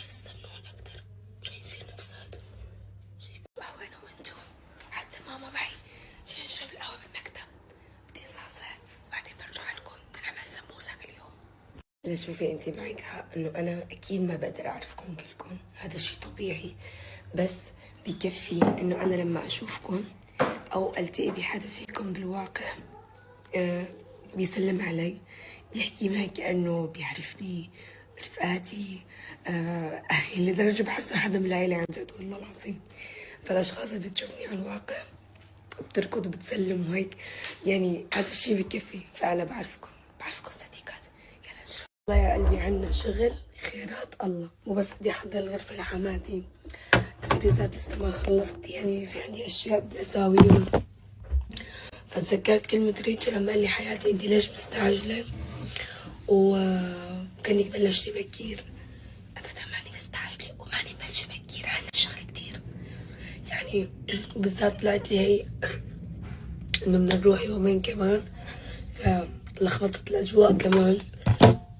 قال استنون اكثر عشان يصير نفسات. قهوة انا وانتو حتى ماما معي عشان نشرب القهوة بالمكتب. بدي اصحصح وبعدين برجع لكم بدنا نعمل سموسك اليوم. شوفي انت معك حق انه انا اكيد ما بقدر اعرفكم كلكم، هذا شيء طبيعي، بس بكفي انه انا لما اشوفكم او التقي بحدا فيكم بالواقع بيسلم علي، بيحكي معي كأنه بيعرفني، رفقاتي، لدرجة بحس حدا من العيلة عن جد والله العظيم. فالأشخاص اللي بتشوفني على الواقع بتركض وبتسلم وهيك، يعني هذا الشيء بكفي. فأنا بعرفكم صديقات. يلا نشرب. والله يا قلبي عنا شغل خيرات الله، مو بس بدي أحضر الغرفة لحماتي، تجهيزات لسه ما خلصت، يعني في عندي أشياء بدي أساويهم. فتذكرت كلمة ريتشل لما قال لي حياتي انت ليش مستعجلة وكانك بلشتي بكير. ابدا ماني مستعجلة وماني بلشة بكير، عندنا شغل كتير يعني. وبالذات طلعت لي هي انه بدنا نروح يومين كمان، فلخبطت الاجواء كمان.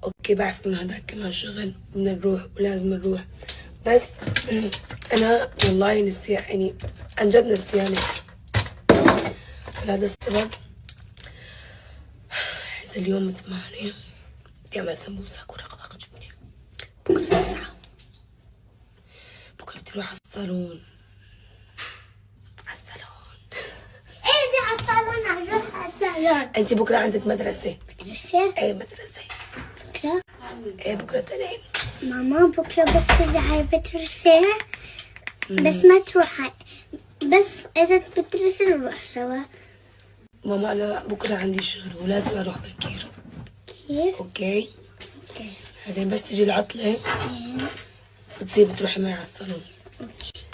اوكي بعرف انه هذاك كمان شغل بدنا نروح ولازم نروح، بس انا والله نسيان، يعني عن جد نسيانة. لهذا السبب إذا اليوم 8 بدي أعمل سمبوسك ورقبق جبنة. بكرة 9 بكرة بدي أروح على الصالون. ايه بدي على الصالون، اروح على الصالون. أنت بكرة عندك مدرسة؟ مدرسة؟ إيه مدرسة. بكرة؟ إيه بكرة 2. ماما بكرة بس بدي على المدرسة، بس ما تروح، بس إذا بتدرسي نروح سوا. ماما أنا بكرة عندي شغل ولازم أروح بكير. كيف؟ أوكي؟ اوكي. بعدين بس تجي العطلة بتصير بتروحي معي على الصالون.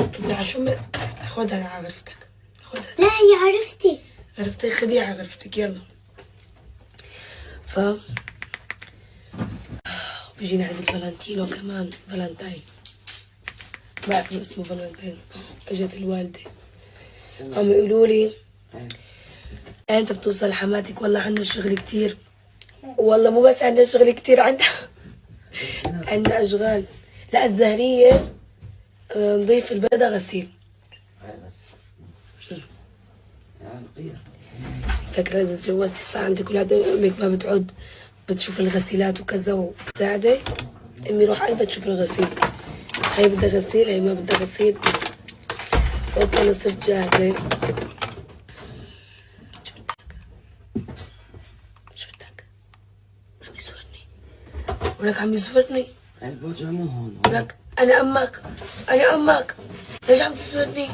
بدي على شو خدها على غرفتك، خدها. لا هي عرفتي. عرفتي؟ خديها على غرفتك يلا. بيجينا عند فالنتينو كمان، فالنتاين، بعرف انه اسمه فالنتاين. اجت الوالدة هم يقولوا لي امتى بتوصل حماتك؟ والله عندنا شغل كتير. والله مو بس عندنا شغل كتير، عندنا اشغال. لا الزهرية نضيف البيضة غسيل. فكرة إذا تجوزتي صار عندك أولاد أمك ما بتعود بتشوف الغسيلات وكذا وبتساعدك. أمي روح قلبها تشوف الغسيل، هي بدها غسيل هي ما بدها غسيل. اوكي أنا صرت جاهزة. شو بدك؟ عم يصورني ولك، عم يصورني. البوجة مو هون. ولك أنا أمك ليش عم تصورني؟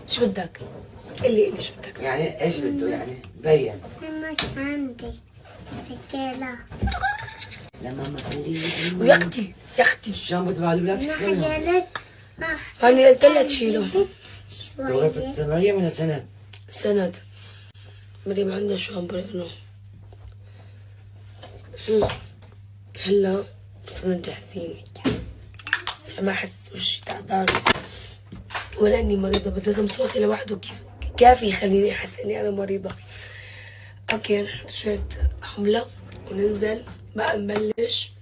شو بدك؟ قلي شو بدك؟ يعني ايش بده يعني؟ بين. أنا عندي سكيلة. لما ما خليه ويا اختي شلون بتبع الاولاد تشتغلهم؟ أنا قلت لها تشيلهم. غرفة مريم ولا سند؟ سند. مريم عندها شامبر انه هلا صرنا جاهزين. ما احس وشي تعبان ولا اني مريضة، بالرغم صوتي لوحده كافي يخليني احس اني انا مريضة. اوكي نحط شوية حملة وننزل بقى نبلش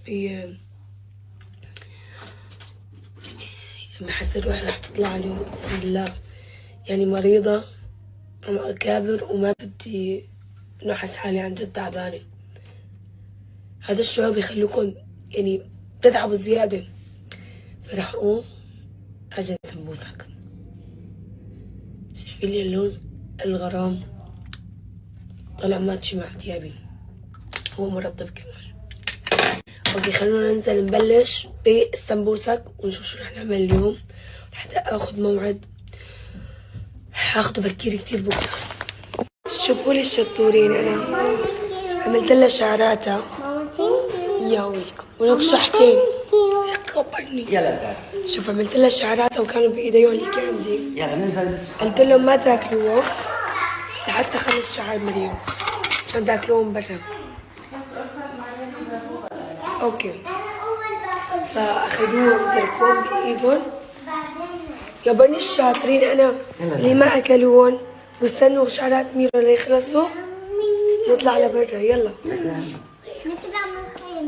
بحس روحي رح تطلع اليوم بسم الله، يعني مريضة كابر وما بدي انه احس حالي عن جد تعبانة. هذا الشعور بيخليكم يعني تتعبوا زيادة. فرح اقوم اجي سمبوسك. شايفين لي اللون الغرام طلع ماتشي مع ثيابي، هو مرطب كمان. اوكي خلونا ننزل نبلش بالسمبوسك ونشوف شو رح نعمل اليوم. رح اخذ موعد هاخده بكير كتير بكره. شوفوا لي الشطورين، انا عملت لها شعراتها. يا ويلكم ولك شحتين كبرني. يلا شوف عملت لها شعراتها وكانوا بايديهم اللي كاندي. يلا ننزل. قلت لهم ما تاكلوه لحتى خلص شعر مريم عشان تاكلوهم برا. اوكي فاخذوهم تركوهم بايدهم. يا بني الشاطرين انا اللي ما اكلوهم واستنوا شعرات ميرو ليخلصوا نطلع لبرا. يلا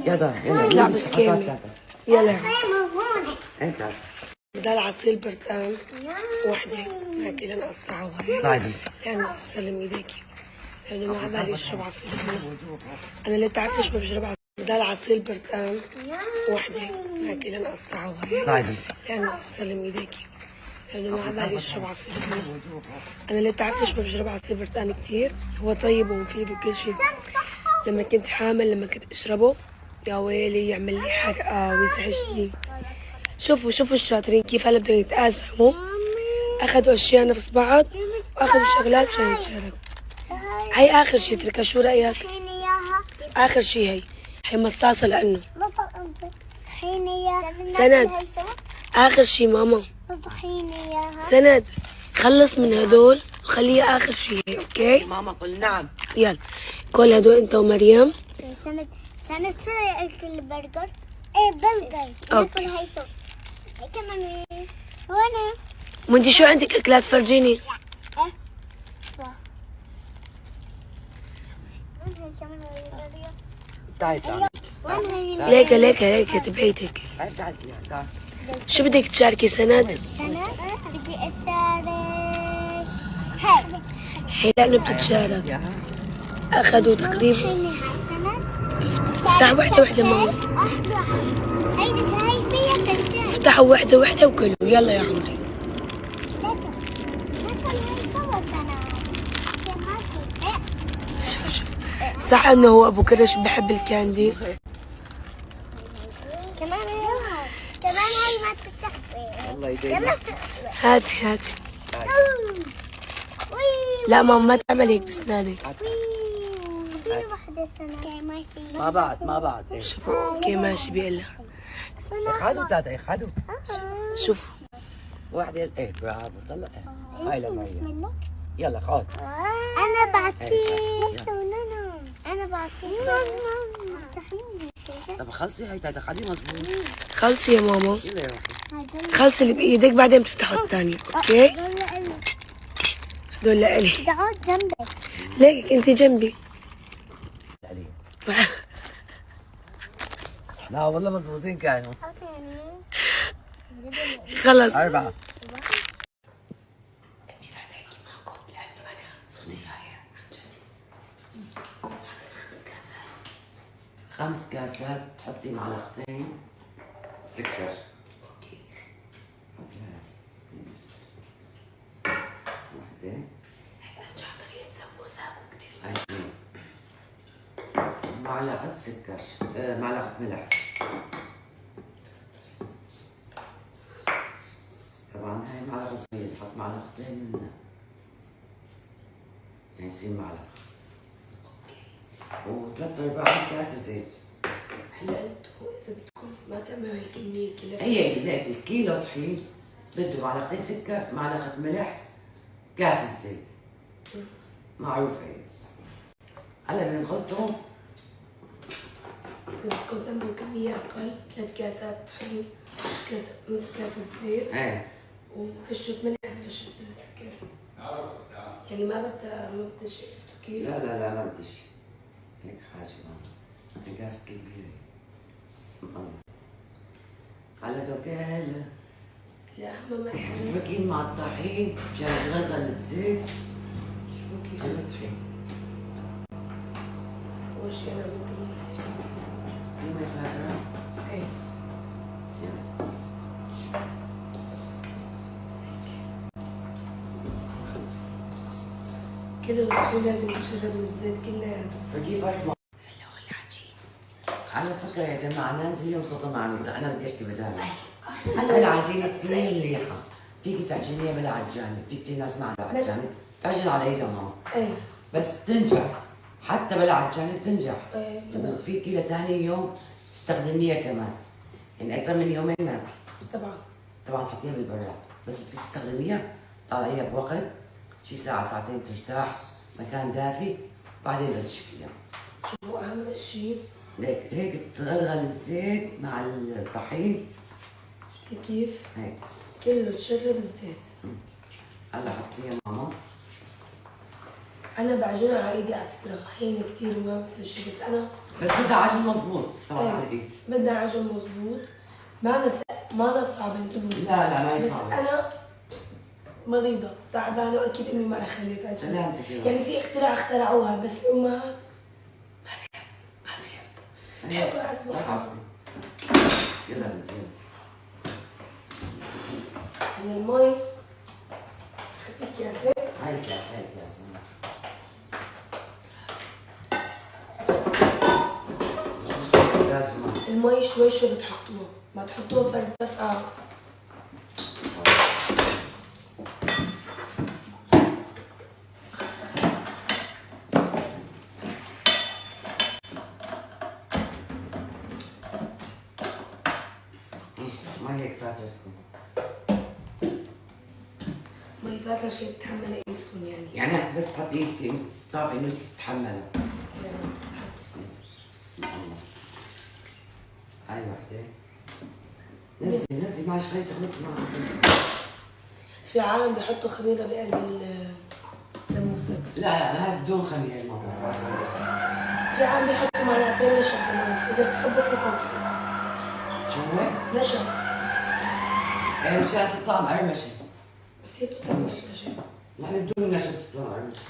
يلا نطلع بالخيمة. يلا انت بدال عصير برتقال وحدة هيك لنقطعه هيك طيب انت لأنه سلم إيديكي لأنه ما عبالي أشرب عصير هنا. أنا اللي بتعرف ليش ما بشرب عصير بدال عصير برتقال وحدة هيك لنقطعه هيك طيب انت لأنه سلم إيديكي لأنه ما عبالي أشرب عصير هنا. أنا اللي بتعرف ليش ما بشرب عصير برتقال كتير، هو طيب ومفيد وكل شيء. لما كنت حامل لما كنت أشربه يا ويلي يعمل لي حرقة ويزعجني. شوفوا الشاطرين كيف هلا بدهم يتقاسموا، اخذوا اشياء نفس بعض واخذوا شغلات عشان يتشاركوا. هي اخر شي اتركها، شو رايك؟ طحيني اياها. اخر شي هي مصاصه لانه طحيني اياها. سند. اخر شي ماما طحيني اياها. سند، خلص من هدول وخليها اخر شي هي. اوكي ماما قل نعم. يلا كل هدول انت ومريم. سند شو رايك البرجر؟ ايه برجر. ناكل هيثم. هي كمان وانا وانت شو عندك اكلات فرجيني؟ تعال تعال ليك تبعيتك. تعال تعال. شو بدك تشاركي سند؟ سند بدي اشارك هاي. هي لانه بتتشارك. اخذوا تقريبا طحيني هاي سند. افتح وحده ماما. هاي فيها تنتين. افتحوا وحده وكلوا. يلا يا عمري. صح انه هو ابو كرش بحب الكاندي. كمان هاي ما تفتح. الله يديمك. هاتي لا ماما ما تعمل هيك بسنانك. ما بعد ايه. شوفوا كيف ماشي بيقول خدوا تاتا خدوا. شوفوا واحدة ايه برافو طلع ايه. هاي لما هي يلا خد. انا بعطيك. انا بعطيك. طب خلصي هاي تاتا خلي مظبوط. خلصي يا ماما، يلا يا روحي. خلصي اللي بايدك بعدين بتفتحوا الثانية. اوكي هدول لإلي. دعوت جنبك. ليك انت جنبي. علي. لا والله مظبوطين كانوا. خلص 4. خمس كاسات تحطي معلقتين سكر. اوكي. وحدة. طريقة سموسة كتير. اثنين. معلقة سكر، معلقة ملح. طبعا هاي معلقة صغيرة، نحط معلقتين منها. يعني يصير معلقة. وثلاث ارباع كاسة زيت. هلا انتوا اذا بدكم ما تعملوا هالكمية كلها. هي ليك الكيلو طحين بده معلقتين سكر، معلقة ملح، كاسة زيت. معروفة هي. هلا بنحطهم. إذا بدكم تعملوا كمية أقل 3 كاسات طحين، نص كاسة زيت. ايه. ورشة ملح ورشة سكر. يعني ما بدها شيء كيلو. لا ما بدي شيء. هيك حاجة ماما. كاسة كبيرة. بسم الله. على كوكيلة. لا ماما احنا فكين مع الطحين مشان يغلغل الزيت. شو كيف؟ الطحين. أول شيء أنا ممكن ما فاترة. إيه. كل الطحين لازم يتشرب من الزيت كلياته. فكيف رحمة. هلا هو العجين. على فكرة يا جماعة ناس اليوم صوتها معمولة، أنا بدي أحكي بدالها. العجينة كثير مليحة، فيكي تعجنيها بلا عجانة، في كثير ناس ما عندها عجانة، تعجن على إيدها ماما. إيه. بس بتنجح، حتى بلا عجانة بتنجح. إيه. وفيكي لثاني يوم تستخدميها كمان، يعني أكثر من يومين ما. طبعا تحطيها بالبراد، بس بدك تستخدميها طلعيها بوقت شي ساعة ساعتين ترتاح، مكان دافي، بعدين بتشفيها. شوفوا أهم شيء هيك تغلغل الزيت مع الطحين. كيف؟ هيك كله تشرب الزيت. هلا حطيها ماما. أنا بعجنها على إيدي على فكرة، هينة كثير وما بدها شيء، بس أنا بس بدها عجن مظبوط طبعا على الايد. بدنا عجن مظبوط. معنا ما صعب انتبهوا. لا ما بس يصعب. انا مريضة تعبانة واكيد امي ما رح خليك اجي. سلامتك يا رب. يعني في اختراع اخترعوها بس الامهات بحبوا يعصبوا. لا تعصبي. يلا بنتي. يعني المي خدي كاسة. هاي الكاس هاي الكاس. المي شوي شوي بتحطوها، ما تحطوها فرد دفعة. ما هيك فاترتكم. مي فاترة شيء بتحمل ايدكم يعني. يعني بس تحطي ايدك بتعرفي انه تتحملها. حط. بسم الله. هاي وحدة. نزلي معي شوي تغلط معها. في عالم بيحطوا خميرة بقلب السموسة. لا هاي بدون خميرة الموضوع. في عالم بيحطوا معلقتين نشا كمان، إذا بتحبوا فيكم شو هو؟ نشا. ايه مشان تطلع مقرمشة. بس هي بتطلع مش نشا. يعني بدون نشا بتطلع مقرمشة.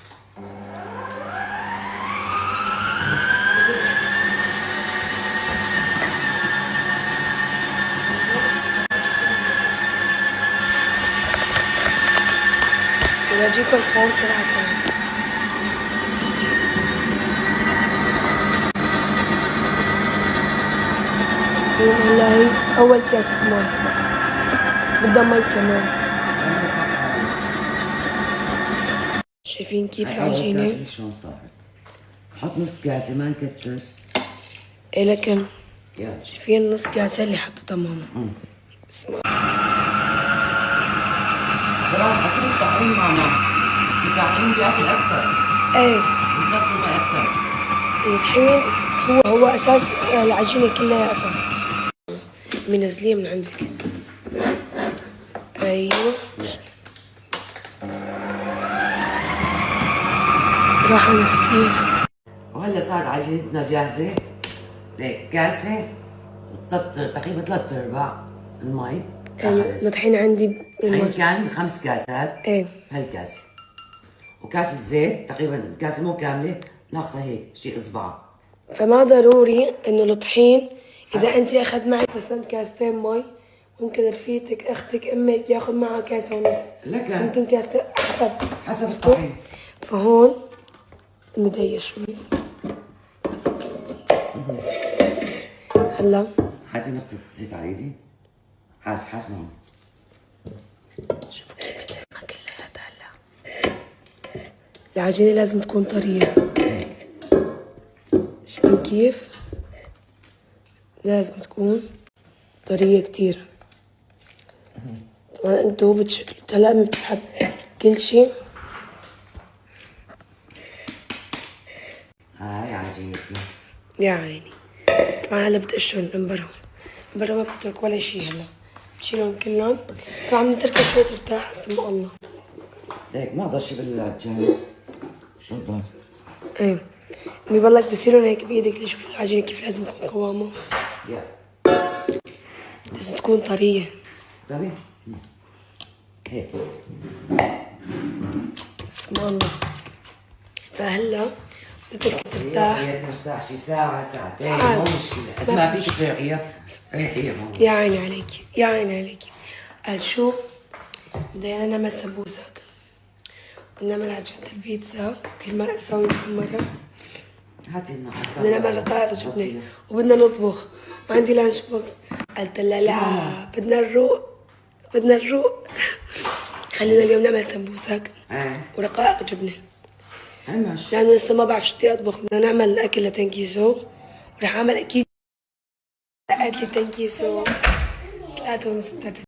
بورجيكم القوام تبعها كمان. هلا هي أول كاس مي، بدها مي كمان. شايفين كيف العجينة؟ شلون صارت؟ حط نص كاسة ما نكتر. إيه لكن يلا. شايفين نص كاسة اللي حطتها ماما. بسم الله. طبعا حسب الطحين ماما. الطحين بياكل أكثر. إيه بيكسر أكثر. الطحين هو أساس العجينة كلها. منزلية من عندك. أيوه راحة نفسية. وهلا صارت عجينتنا جاهزة. ليك كاسة تقريبا 3/4 المي. الطحين عندي الحين كان 5 كاسات. ايه هالكاسة. وكاسة زيت تقريبا كاسة مو كاملة ناقصة هيك شيء إصبع. فما ضروري إنه الطحين إذا أنت أخذ معك مثلا كاستين مي ممكن رفيقتك أختك أمك ياخذ معها كاسة ونص. لكن ممكن كاسة حسب الطحين. فهون مضيق شوي. هلا هاتي نقطة زيت على ايدي. حاش معهم. شوفوا كيف بتلمع كلياتها هلا. العجينة لازم تكون طرية. شوفوا كيف؟ لازم تكون طرية كتير. طبعا انتو بتشكلوا هلا بتسحب كل شي. هاي عجينتنا. يا عيني. طبعا هلا بتقشرن من برا. من برا ما بتترك ولا شي هلا. بتشيلهم كلهم. فعم نتركها شوي ترتاح اسم الله. ليك ما ضل شي بالجاي. شو صار؟ ايه. بيضلك بصيرون هيك بايدك لشوف العجينة كيف لازم تكون قوامها. يا لازم تكون طرية. طيب هيك. اسم الله. فهلا نتركها ترتاح. هي ترتاح شي ساعة ساعتين مو مشكلة. قد ما فيك تريحيها ريحيها ماما. يا عيني عليكي يا عيني عليكي. قال شو بدنا نعمل سمبوسات ونعمل عجينة البيتزا كل مرة نسوي كل مرة. هاتي لنا بدنا نعمل رقائق جبنة وبدنا نطبخ. ما عندي لانش بوكس. قلت لها لا بدنا نروق خلينا اليوم نعمل سمبوسك ورقائق جبنة. لأنه لسه ما بعرف شو بدي أطبخ. بدنا نعمل الأكل لتنكيسو ورح أعمل أكيد قالت لي تنكيسو 3:30